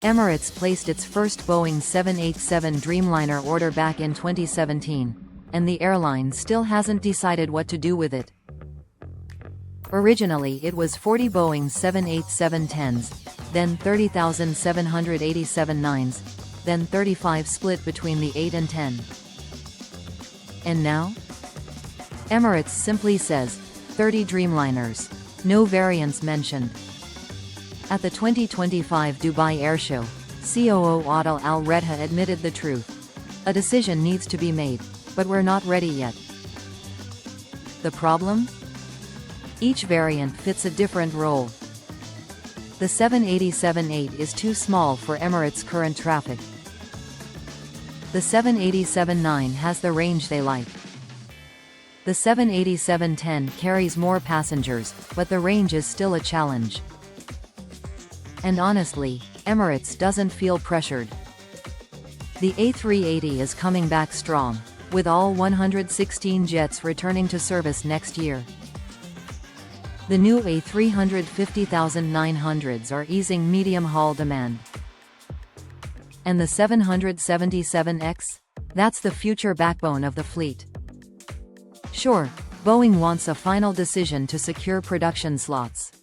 Emirates placed its first Boeing 787 Dreamliner order back in 2017, and the airline still hasn't decided what to do with it. Originally it was 40 Boeing 787-10s, then 30,787 9s, then 35 split between the 8 and 10. And now? Emirates simply says, 30 Dreamliners. No variants mentioned. At the 2025 Dubai Airshow, COO Adel Al Redha admitted the truth. A decision needs to be made, but we're not ready yet. The problem? Each variant fits a different role. The 787-8 is too small for Emirates' current traffic. The 787-9 has the range they like. The 787-10 carries more passengers, but the range is still a challenge. And honestly, Emirates doesn't feel pressured. The A380 is coming back strong, with all 116 jets returning to service next year. The new A350-900s are easing medium-haul demand. And the 777X? That's the future backbone of the fleet. Sure, Boeing wants a final decision to secure production slots.